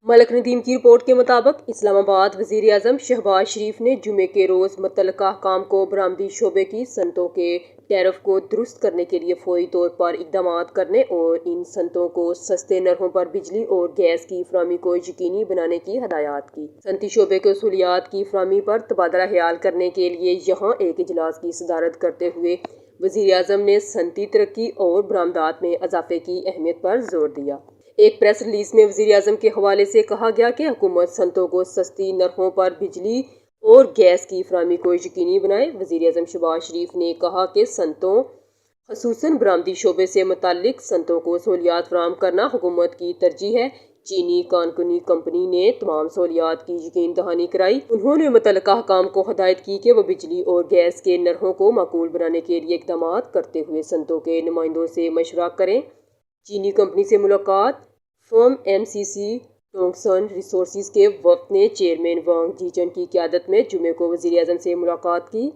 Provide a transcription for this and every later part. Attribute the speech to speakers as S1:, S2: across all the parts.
S1: ملک ندیم کی رپورٹ کے مطابق اسلام آباد وزیر اعظم شہباز شریف نے جمعے کے روز متعلقہ حکام کو برآمدی شعبے کی صنعتوں کے ٹیرف کو درست کرنے کے لیے فوری طور پر اقدامات کرنے اور ان صنعتوں کو سستے نرخوں پر بجلی اور گیس کی فراہمی کو یقینی بنانے کی ہدایات کی۔ صنعتی شعبے کے اصولیات کی فراہمی پر تبادلہ خیال کرنے کے لیے یہاں ایک اجلاس کی صدارت کرتے ہوئے وزیر اعظم نے صنعتی ترقی اور برآمدات میں اضافے کی اہمیت پر زور دیا۔ ایک پریس ریلیز میں وزیر اعظم کے حوالے سے کہا گیا کہ حکومت صنعتوں کو سستی نرخوں پر بجلی اور گیس کی فراہمی کو یقینی بنائے۔ وزیر اعظم شہباز شریف نے کہا کہ صنعتوں خصوصاً برآمدی شعبے سے متعلق صنعتوں کو سہولیات فراہم کرنا حکومت کی ترجیح ہے۔ چینی کانکنی کمپنی نے تمام سہولیات کی یقین دہانی کرائی۔ انہوں نے متعلقہ حکام کو ہدایت کی کہ وہ بجلی اور گیس کے نرخوں کو معقول بنانے کے لیے اقدامات کرتے ہوئے صنعتوں کے نمائندوں سے مشورہ کریں۔ چینی کمپنی سے ملاقات۔ فرم MCC ٹونگسن ریسورسز کے وفد نے چیئرمین وانگ جیچن کی قیادت میں جمعے کو وزیر اعظم سے ملاقات کی۔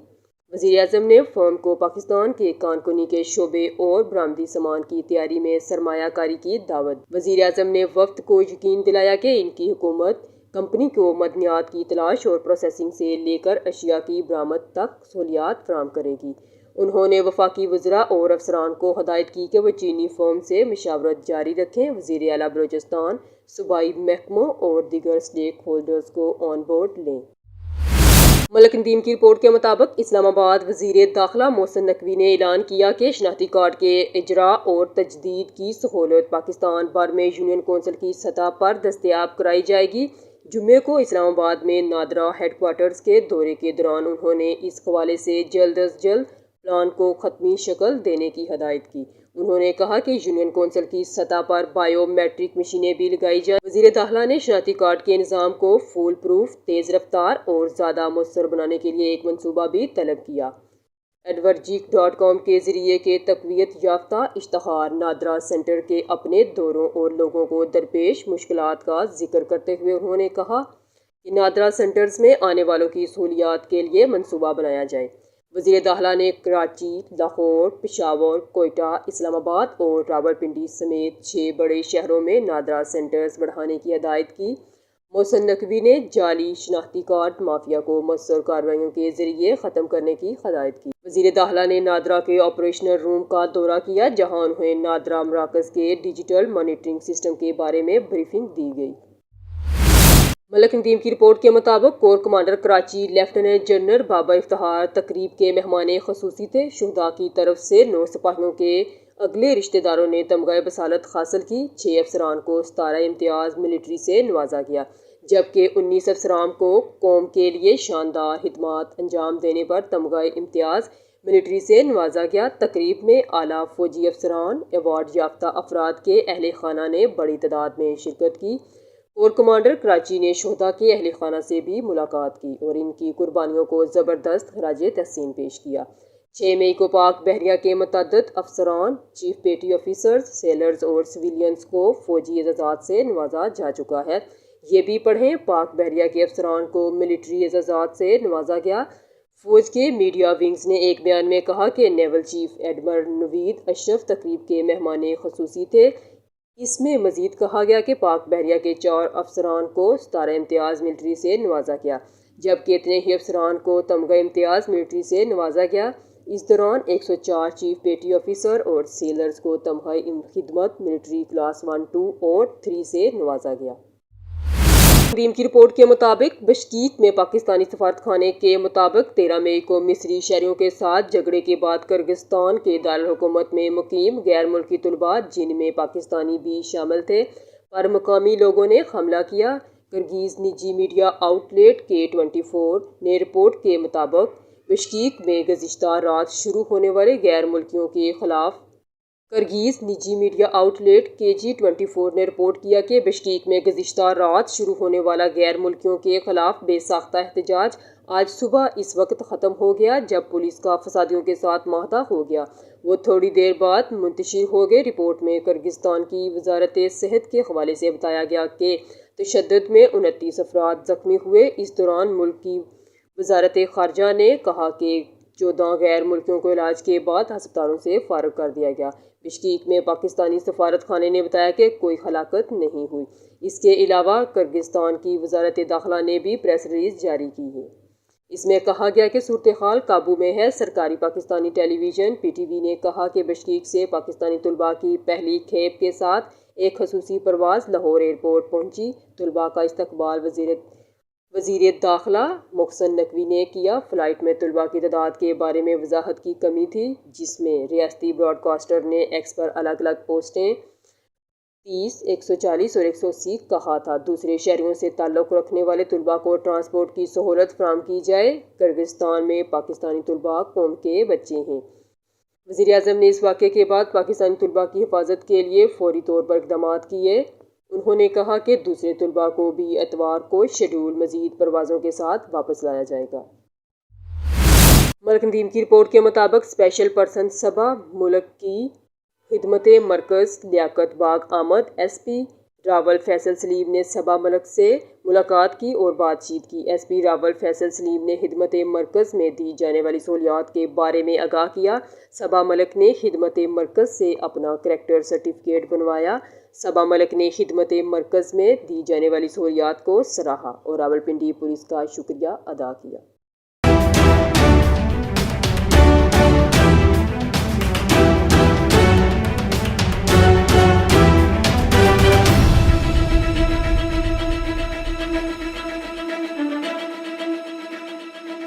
S1: وزیر اعظم نے فرم کو پاکستان کے کانکنی کے شعبے اور برآمدی سامان کی تیاری میں سرمایہ کاری کی دعوت۔ وزیر اعظم نے وفد کو یقین دلایا کہ ان کی حکومت کمپنی کو معدنیات کی تلاش اور پروسیسنگ سے لے کر اشیاء کی برآمد تک سہولیات فراہم کرے گی۔ انہوں نے وفاقی وزراء اور افسران کو ہدایت کی کہ وہ چینی فرم سے مشاورت جاری رکھیں۔ وزیر اعلیٰ بلوچستان صوبائی محکموں اور دیگر اسٹیک ہولڈرز کو آن بورڈ لیں۔ ملک ندیم کی رپورٹ کے مطابق اسلام آباد وزیر داخلہ محسن نقوی نے اعلان کیا کہ شناختی کارڈ کے اجراء اور تجدید کی سہولت پاکستان بھر میں یونین کونسل کی سطح پر دستیاب کرائی جائے گی۔ جمعے کو اسلام آباد میں نادرا ہیڈ کوارٹرز کے دورے کے دوران انہوں نے اس حوالے سے جلد از جلد پلان کو حتمی شکل دینے کی ہدایت کی۔ انہوں نے کہا کہ یونین کونسل کی سطح پر بائیو میٹرک مشینیں بھی لگائی جائیں۔ وزیر داخلہ نے شناختی کارڈ کے نظام کو فول پروف، تیز رفتار اور زیادہ مؤثر بنانے کے لیے ایک منصوبہ بھی طلب کیا۔ advergeek.com کے ذریعے کے تقویت یافتہ اشتہار نادرا سینٹر کے اپنے دوروں اور لوگوں کو درپیش مشکلات کا ذکر کرتے ہوئے انہوں نے کہا کہ نادرا سینٹرز میں آنے والوں کی سہولیات کے لیے منصوبہ بنایا جائے۔ وزیر داخلہ نے کراچی، لاہور، پشاور، کوئٹہ، اسلام آباد اور راولپنڈی سمیت 6 بڑے شہروں میں نادرا سینٹرز بڑھانے کی ہدایت کی۔ محسن نقوی نے جعلی شناختی کارڈ مافیا کو مؤثر کارروائیوں کے ذریعے ختم کرنے کی ہدایت کی۔ وزیر داخلہ نے نادرا کے آپریشنل روم کا دورہ کیا، جہاں انہیں نادرا مراکز کے ڈیجیٹل مانیٹرنگ سسٹم کے بارے میں بریفنگ دی گئی۔ ملک ندیم کی رپورٹ کے مطابق corps commander Karachi lieutenant general Babar Iftikhar تقریب کے مہمان خصوصی تھے۔ شہداء کی طرف سے 9 سپاہیوں کے اگلے رشتہ داروں نے تمغہ بصالت حاصل کی۔ 6 افسران کو ستارہ امتیاز ملٹری سے نوازا گیا، جبکہ 19 افسران کو قوم کے لیے شاندار خدمات انجام دینے پر تمغہ امتیاز ملٹری سے نوازا گیا۔ تقریب میں اعلیٰ فوجی افسران، ایوارڈ یافتہ افراد کے اہل خانہ نے بڑی تعداد میں شرکت کی۔ کور کمانڈر کراچی نے شہداء کے اہل خانہ سے بھی ملاقات کی اور ان کی قربانیوں کو زبردست خراج تحسین پیش کیا۔ 6 مئی کو پاک بحریہ کے متعدد افسران، چیف پیٹی آفیسرز، سیلرز اور سویلینز کو فوجی اعزازات سے نوازا جا چکا ہے۔ یہ بھی پڑھیں، پاک بحریہ کے افسران کو ملٹری اعزازات سے نوازا گیا۔ فوج کے میڈیا ونگز نے ایک بیان میں کہا کہ نیول چیف ایڈمرل نوید اشرف تقریب کے مہمان خصوصی تھے۔ اس میں مزید کہا گیا کہ پاک بحریہ کے 4 افسران کو ستارہ امتیاز ملٹری سے نوازا گیا، جبکہ اتنے ہی افسران کو تمغہ امتیاز ملٹری سے نوازا گیا۔ اس دوران 104 چیف پیٹی آفیسر اور سیلرز کو تمغہ خدمت ملٹری کلاس 1، 2 اور 3 سے نوازا گیا۔ ندیم کی رپورٹ کے مطابق بشکیک میں پاکستانی سفارت خانے کے مطابق 13 مئی کو مصری شہریوں کے ساتھ جھگڑے کے بعد کرغزستان کے دارالحکومت میں مقیم غیر ملکی طلباء، جن میں پاکستانی بھی شامل تھے، پر مقامی لوگوں نے حملہ کیا۔ کرغیز نجی میڈیا آؤٹ لیٹ K24 نے رپورٹ کے مطابق بشکیک میں گزشتہ رات شروع ہونے والے غیر ملکیوں کے خلاف کرغیز نجی میڈیا آؤٹ لیٹ KG24 نے رپورٹ کیا کہ بشکیک میں گزشتہ رات شروع ہونے والا غیر ملکیوں کے خلاف بے ساختہ احتجاج آج صبح اس وقت ختم ہو گیا جب پولیس کا فسادیوں کے ساتھ معاہدہ ہو گیا۔ وہ تھوڑی دیر بعد منتشر ہو گئے۔ رپورٹ میں کرغزستان کی وزارت صحت کے حوالے سے بتایا گیا کہ تشدد میں 29 افراد زخمی ہوئے۔ اس دوران ملک کی وزارت خارجہ نے کہا کہ 14 غیر ملکیوں کو علاج کے بعد ہسپتالوں سے فارغ کر دیا گیا۔ بشکیک میں پاکستانی سفارت خانے نے بتایا کہ کوئی ہلاکت نہیں ہوئی۔ اس کے علاوہ کرغزستان کی وزارت داخلہ نے بھی پریس ریلیز جاری کی ہے۔ اس میں کہا گیا کہ صورتحال قابو میں ہے۔ سرکاری پاکستانی ٹیلی ویژن PTV نے کہا کہ بشکیک سے پاکستانی طلباء کی پہلی کھیپ کے ساتھ ایک خصوصی پرواز لاہور ایئرپورٹ پہنچی۔ طلباء کا استقبال وزیر داخلہ محسن نقوی نے کیا۔ فلائٹ میں طلباء کی تعداد کے بارے میں وضاحت کی کمی تھی، جس میں ریاستی براڈ کاسٹر نے ایکس پر الگ الگ پوسٹیں 30، 140 اور 180 کہا تھا۔ دوسرے شہریوں سے تعلق رکھنے والے طلباء کو ٹرانسپورٹ کی سہولت فراہم کی جائے۔ کرغزستان میں پاکستانی طلباء قوم کے بچے ہیں۔ وزیراعظم نے اس واقعے کے بعد پاکستانی طلباء کی حفاظت کے لیے فوری طور پر اقدامات کیے۔ انہوں نے کہا کہ دوسرے طلباء کو بھی اتوار کو شیڈول مزید پروازوں کے ساتھ واپس لایا جائے گا۔ ملک ندیم کی رپورٹ کے مطابق اسپیشل پرسن صبا ملک کی خدمت مرکز لیاقت باغ آمد۔ SP راول فیصل سلیم نے صبا ملک سے ملاقات کی اور بات چیت کی۔ SP راول فیصل سلیم نے خدمت مرکز میں دی جانے والی سہولیات کے بارے میں آگاہ کیا۔ صبا ملک نے خدمت مرکز سے اپنا کریکٹر سرٹیفکیٹ بنوایا۔ صبا ملک نے خدمت مرکز میں دی جانے والی سہولیات کو سراہا اور راولپنڈی پولیس کا شکریہ ادا کیا۔